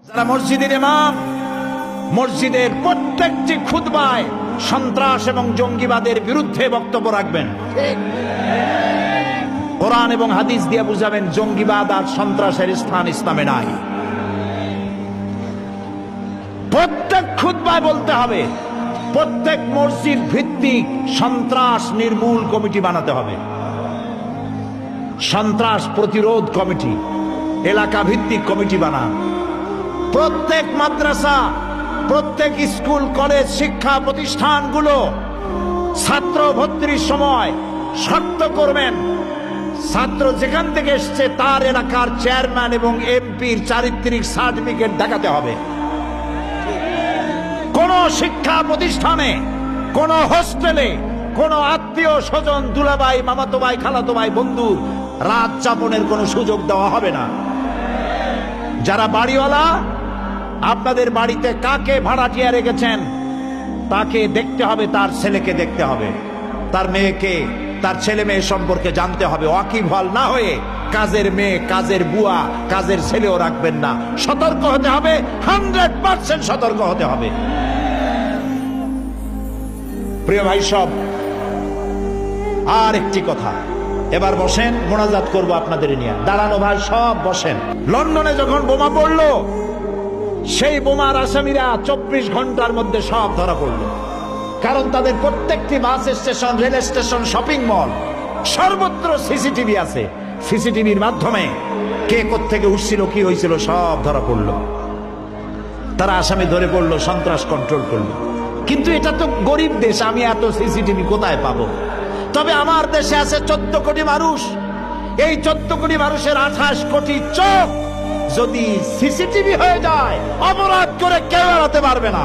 যারা মসজিদের ইমাম, মসজিদের প্রত্যেকটি খুতবায় সন্ত্রাস এবং জঙ্গিবাদের বিরুদ্ধে বক্তব্য রাখবেন। কোরআন এবং হাদিস দিয়ে বুঝাবেন জঙ্গিবাদ আর সন্ত্রাসের স্থান ইসলামে নাই। প্রত্যেক খুতবায় বলতে হবে, প্রত্যেক মসজিদ ভিত্তিক সন্ত্রাস নির্মূল কমিটি বানাতে হবে, সন্ত্রাস প্রতিরোধ কমিটি, এলাকা ভিত্তিক কমিটি বানান। প্রত্যেক মাদ্রাসা, প্রত্যেক স্কুল কলেজ শিক্ষা প্রতিষ্ঠানগুলো ছাত্র ভর্তির সময় শর্ত করবেন, ছাত্র যেখান থেকে এসছে তার এলাকার চেয়ারম্যান এবং এমপির চারিত্রিক সার্টিফিকেট দেখাতে হবে। কোন শিক্ষা প্রতিষ্ঠানে, কোন হোস্টেলে, কোন আত্মীয় স্বজন, দুলাভাই, মামাতো ভাই, খালাতো ভাই, বন্ধু রাত যাপনের কোন সুযোগ দেওয়া হবে না। যারা বাড়িওয়ালা, আপনাদের বাড়িতে কাকে ভাড়াটিয়া রেখেছেন তাকে দেখতে হবে, তার ছেলেকে দেখতে হবে, তার মেয়েকে, তার ছেলে মেয়ে সম্পর্কে জানতে হবে। ওয়াকিবহাল না হয়ে কাজের মেয়ে, কাজের বুয়া, কাজের ছেলেও রাখবেন না। সতর্ক হতে হবে, 100% সতর্ক হতে হবে। প্রিয় ভাই সব, আর একটি কথা, এবার বসেন, মোনাজাত করব আপনাদের নিয়ে। দাঁড়ানো ভাই সব বসেন। লন্ডনে যখন বোমা পড়লো, সেই বোমার আসামিরা 24 ঘন্টার মধ্যে সব ধরা পড়লো। কারণ তাদের প্রত্যেকটি bus station, rail station, shopping mall, সর্বত্র সিসিটিভি আছে। সিসিটিভির মাধ্যমে কে কোত্থেকে উঠছিল, কি হয়েছিল সব ধরা পড়লো। তারা আসামি ধরে পড়লো, সন্ত্রাস কন্ট্রোল করলো। কিন্তু এটা তো গরিব দেশ, আমি এত সিসিটিভি কোথায় পাবো? তবে আমার দেশে আছে 14 কোটি মানুষ। এই 14 কোটি মানুষের 28 কোটি চোখ যদি সিসিটিভি হয়ে যায়, অপরাধ করে কেউ এড়াতে পারবে না।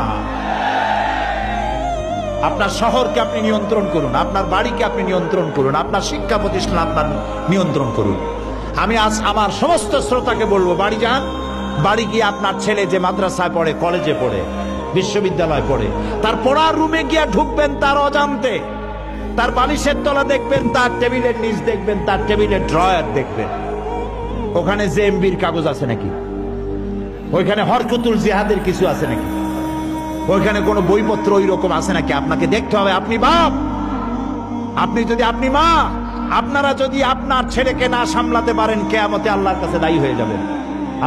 আপনার শহরকে আপনি নিয়ন্ত্রণ করুন, আপনার বাড়িকে আপনি নিয়ন্ত্রণ করুন, আপনার শিক্ষা প্রতিষ্ঠান আপনার নিয়ন্ত্রণ করুন। আমি আজ আমার সমস্ত শ্রোতাকে বলবো, বাড়ি যান, বাড়ি গিয়ে আপনার ছেলে যে মাদ্রাসায় পড়ে, কলেজে পড়ে, বিশ্ববিদ্যালয় পড়ে, তার পড়ার রুমে গিয়ে ঢুকবেন তার অজান্তে। তার বালিশের তলা দেখবেন, তার টেবিলের নিচ দেখবেন, তার টেবিলের ড্রয়ার দেখবেন। ওখানে জেএমবির কাগজ আছে নাকি? ওইখানে হরকতুল জিহাদের কিছু আছে নাকি? ওইখানে কোনো বইপত্র ওই রকম আছে নাকি? আপনাকে দেখতে হবে। আপনি বাপ, আপনি মা, আপনারা যদি আপনার ছেলেকে না সামলাতে পারেন, কিয়ামতে আল্লাহর কাছে দায়ী হয়ে যাবেন।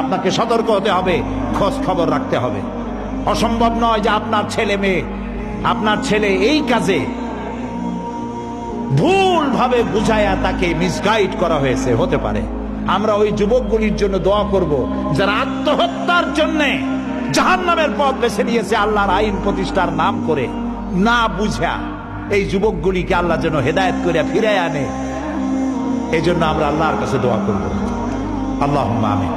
আপনাকে সতর্ক হতে হবে, খোঁজ খবর রাখতে হবে। অসম্ভব নয় যে আপনার ছেলে মেয়ে, আপনার ছেলে এই কাজে ভুলভাবে বুঝায়া তাকে মিসগাইড করা হয়েছে, হতে পারে। আমরা ওই যুবকগুলির জন্য দোয়া করব যারা আত্মহত্যার জন্য জাহান্নামের পথ বেছে নিয়েছে, আল্লাহর আইন প্রতিষ্ঠার নাম করে না বুঝা। এই যুবকগুলিকে আল্লাহ যেন হেদায়েত করে ফিরে আনে, এই জন্য আমরা আল্লাহর কাছে দোয়া করব। আল্লাহুম্মা আমিন।